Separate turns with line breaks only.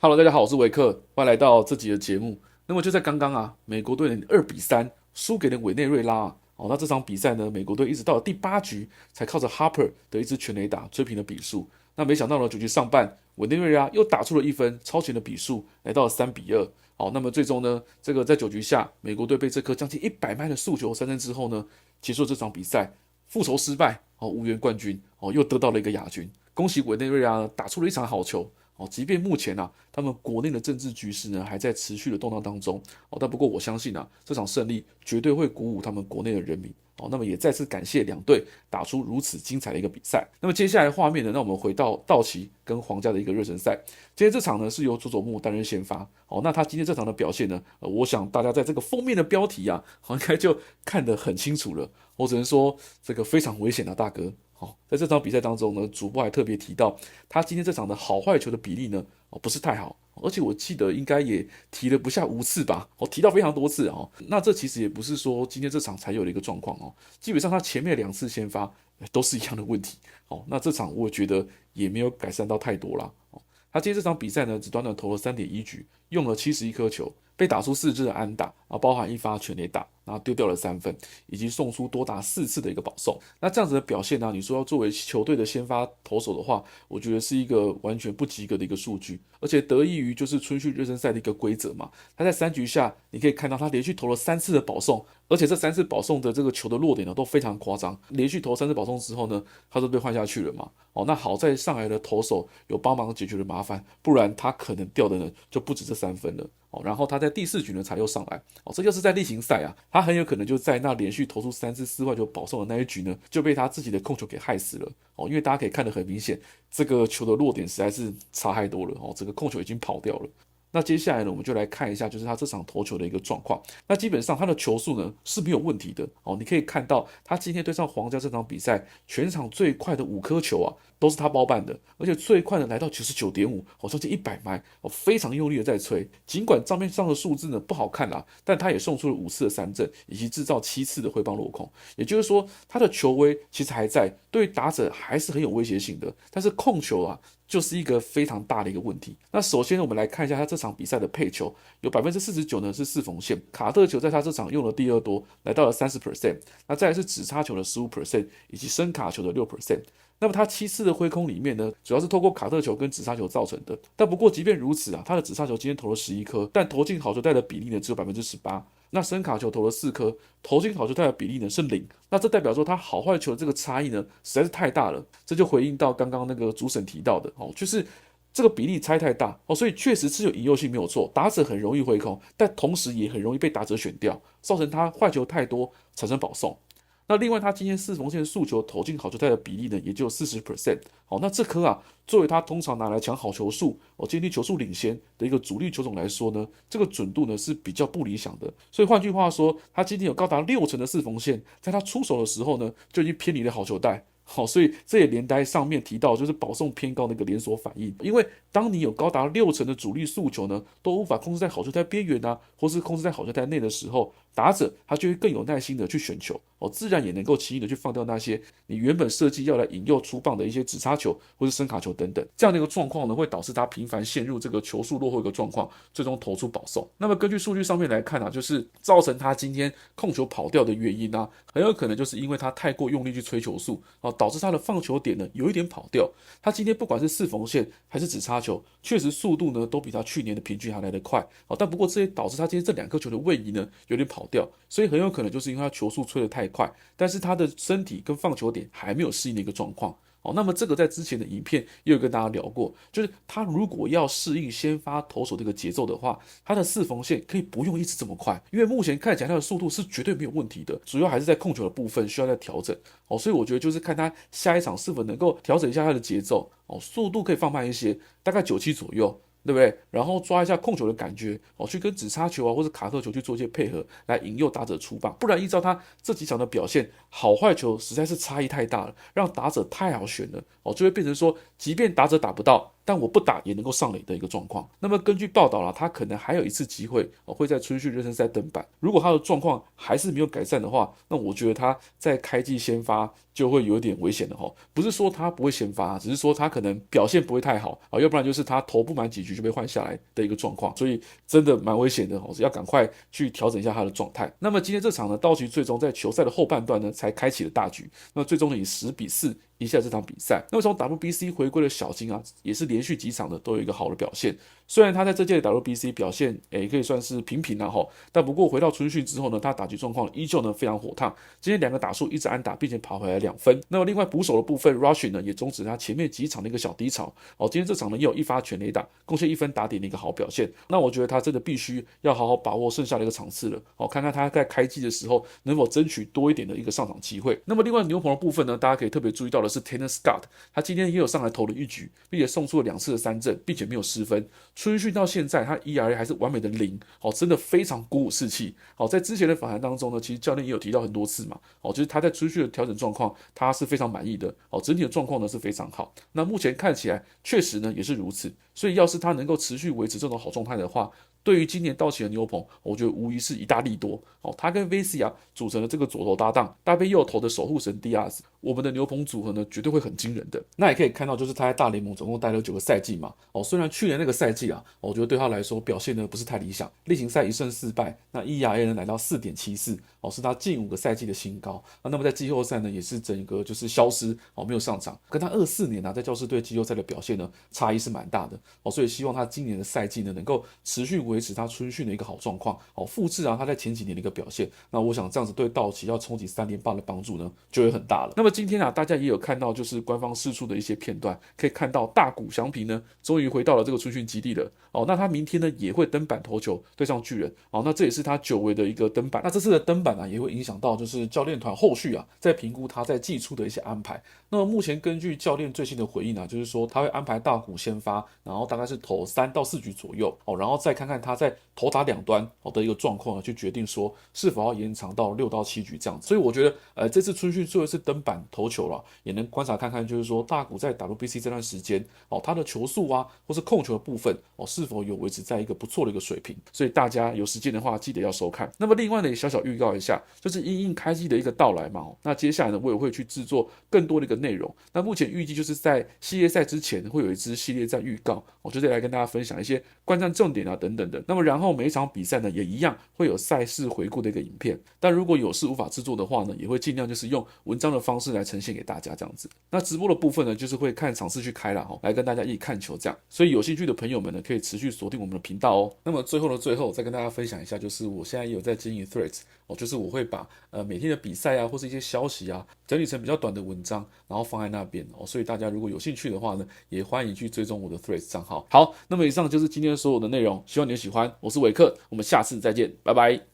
Hello，大家好，我是维克，欢迎来到这集的节目。那么就在刚刚美国队2-3输给了委内瑞拉那这场比赛呢，美国队一直到了第8局才靠着 Harper 的一支全垒打追平了比数。那没想到呢，9局上半，委内瑞拉又打出了1分，超前的比数来到了3-2。那么最终呢，这个在9局下，美国队被这颗将近100迈的速球三振之后呢，结束了这场比赛，复仇失败，无缘冠军，又得到了一个亚军。恭喜委内瑞拉打出了一场好球。即便目前他们国内的政治局势呢还在持续的动荡当中但不过我相信这场胜利绝对会鼓舞他们国内的人民那么也再次感谢两队打出如此精彩的一个比赛。那么接下来画面呢，让我们回到道奇跟皇家的一个热身赛。今天这场呢是由佐佐木担任先发那他今天这场的表现呢，我想大家在这个封面的标题应该就看得很清楚了。我只能说这个非常危险大哥。在这场比赛当中呢，主播还特别提到，他今天这场的好坏球的比例呢，不是太好，而且我记得应该也提了不下5次吧，提到非常多次那这其实也不是说今天这场才有的一个状况基本上他前面2次先发都是一样的问题那这场我觉得也没有改善到太多啦他今天这场比赛呢，只短短投了3.1局，用了71颗球，被打出4支的安打包含1发全垒打，然后丢掉了3分，以及送出多达4次的一个保送。那这样子的表现你说要作为球队的先发投手的话，我觉得是一个完全不及格的一个数据，而且得益于就是春训热身赛的一个规则嘛。他在3局下，你可以看到他连续投了3次的保送，而且这3次保送的这个球的落点都非常夸张。连续投3次保送之后呢，他都被换下去了嘛。那好在上来的投手有帮忙解决了麻烦，不然他可能掉的呢就不止这3分了。然后他在第4局呢才又上来这要是在例行赛他很有可能就在那连续投出3次4坏球保送的那一局呢，就被他自己的控球给害死了因为大家可以看得很明显，这个球的落点实在是差太多了这个控球已经跑掉了。那接下来呢，我们就来看一下，就是他这场投球的一个状况。那基本上他的球速呢是没有问题的你可以看到他今天对上皇家这场比赛，全场最快的5颗球都是他包办的，而且最快的来到 99.5将近100迈非常用力的在吹。尽管账面上的数字呢不好看啦，但他也送出了5次的三振，以及制造7次的挥棒落空。也就是说，他的球威其实还在，对打者还是很有威胁性的，但是控球就是一个非常大的一个问题。那首先我们来看一下他这场比赛的配球，有 49% 呢是四缝线，卡特球在他这场用了第二多，来到了 30%， 那再来是指叉球的 15%， 以及伸卡球的 6%。那么他7次的挥空里面呢，主要是透过卡特球跟指叉球造成的。但不过即便如此他的指叉球今天投了11颗，但投进好球带的比例呢只有 18%。那伸卡球投了4颗，投进好球带的比例呢是0。那这代表说他好坏球的这个差异呢实在是太大了。这就回应到刚刚那个主审提到的就是这个比例差太大所以确实是有引诱性没有错，打者很容易挥空，但同时也很容易被打者选掉，造成他坏球太多，产生保送。那另外他今天四缝线速球投进好球带的比例呢也就 40%。 那这颗作为他通常拿来抢好球数今天球数领先的一个主力球种来说呢，这个准度呢是比较不理想的。所以换句话说，他今天有高达60%的四缝线，在他出手的时候呢就已经偏离了好球带所以这也连带上面提到就是保送偏高的一个连锁反应。因为当你有高达60%的主力速球呢都无法控制在好球带边缘或是控制在好球带内的时候，打者他就会更有耐心的去选球自然也能够轻易的去放掉那些你原本设计要来引诱出棒的一些指叉球或是伸卡球等等。这样的一个状况呢，会导致他频繁陷入这个球速落后一个状况，最终投出保送。那么根据数据上面来看就是造成他今天控球跑掉的原因很有可能就是因为他太过用力去催球速导致他的放球点呢有一点跑掉。他今天不管是四缝线还是指叉球，确实速度呢都比他去年的平均还来得快但不过这也导致他今天这2颗球的位移呢有点跑掉，所以很有可能就是因为他球速吹得太快，但是他的身体跟放球点还没有适应的一个状况那么这个在之前的影片也有跟大家聊过，就是他如果要适应先发投手这个节奏的话，他的四缝线可以不用一直这么快，因为目前看起来他的速度是绝对没有问题的，主要还是在控球的部分需要再调整所以我觉得就是看他下一场是否能够调整一下他的节奏速度可以放慢一些，大概97左右，对不对？然后抓一下控球的感觉去跟指叉球或者卡特球去做一些配合，来引诱打者出棒。不然依照他这几场的表现，好坏球实在是差异太大了，让打者太好选了就会变成说，即便打者打不到，但我不打也能够上垒的一个状况。那么根据报道啦，他可能还有一次机会会在春训热身赛登板。如果他的状况还是没有改善的话，那我觉得他在开季先发就会有点危险的哈。不是说他不会先发，只是说他可能表现不会太好啊，要不然就是他投不满几局就被换下来的一个状况，所以真的蛮危险的，要赶快去调整一下他的状态。那么今天这场呢，道奇最终在球赛的后半段呢才开启了大局，那最终呢以10-4赢下这场比赛。那么从 WBC 回归的小金啊，也是连续几场的都有一个好的表现。虽然他在这届的 WBC 表现可以算是平平哈，但不过回到春训之后呢，他打击状况依旧呢非常火烫。今天2个打数1支安打，并且跑回来2分。那么另外捕手的部分 Rushing 呢也终止他前面几场的一个小低潮。今天这场呢也有1发全垒打，贡献1分打点的一个好表现。那我觉得他真的必须要好好把握剩下的一个场次了，看看他在开季的时候能否争取多一点的一个上场机会。那么另外牛棚的部分呢，大家可以特别注意到的是 Tanner Scott， 他今天也有上来投了1局，并且送出了2次的3振，并且没有失分。春训到现在他 ERA 还是完美的0，真的非常鼓舞士气。在之前的访谈当中呢，其实教练也有提到很多次嘛，就是他在春训的调整状况他是非常满意的，整体的状况呢是非常好。那目前看起来确实呢也是如此，所以要是他能够持续维持这种好状态的话，对于今年道奇的牛棚，我觉得无疑是一大利多。他跟 Vesia 组成了这个左投搭档，搭配右投的守护神 Diaz， 我们的牛棚组合呢绝对会很惊人的。那也可以看到，就是他在大联盟总共待了9个赛季嘛。虽然去年那个赛季啊，我觉得对他来说表现呢不是太理想，例行赛1胜4败，那 ERA 呢来到 4.74，是他近5个赛季的新高。那么在季后赛呢也是整个就是消失，没有上场，跟他24年在教士队季后赛的表现呢差异是蛮大的。所以希望他今年的赛季呢能够持续维持他春训的一个好状况，复制他在前几年的一个表现。那我想这样子对道奇要冲击3连霸的帮助呢就会很大了。那么今天大家也有看到就是官方释出的一些片段，可以看到大谷翔平呢终于回到了这个春训基地了。那他明天呢也会登板投球对上巨人。那这也是他久违的一个登板。那这次的登板也会影响到就是教练团后续在评估他在季初的一些安排。那么目前根据教练最新的回应就是说他会安排大谷先发，然后大概是投3到4局左右，然后再看看他在投打两端的一个状况去决定说是否要延长到6到7局这样子。所以我觉得这次春训最后一次登板投球了，也能观察看看就是说大谷在 WBC 这段时间他的球速或是控球的部分是否有维持在一个不错的一个水平。所以大家有时间的话记得要收看。那么另外呢也小小预告一下，就是因应开季的一个到来嘛，那接下来呢我也会去制作更多的一个内容。那目前预计就是在系列赛之前会有一支系列战预告，就是来跟大家分享一些观战重点等等的。那么然后每一场比赛呢也一样会有赛事回顾的一个影片，但如果有事无法制作的话呢，也会尽量就是用文章的方式来呈现给大家这样子。那直播的部分呢就是会看场次去开啦，来跟大家一起看球这样。所以有兴趣的朋友们呢可以持续锁定我们的频道哦。那么最后的最后再跟大家分享一下，就是我现在也有在经营 Threads，就是我会把每天的比赛或是一些消息整理成比较短的文章，然后放在那边所以大家如果有兴趣的话呢，也欢迎去追踪我的 Threads 账号。好，那么以上就是今天所有的内容，希望你喜欢。我是伟克，我们下次再见，拜拜。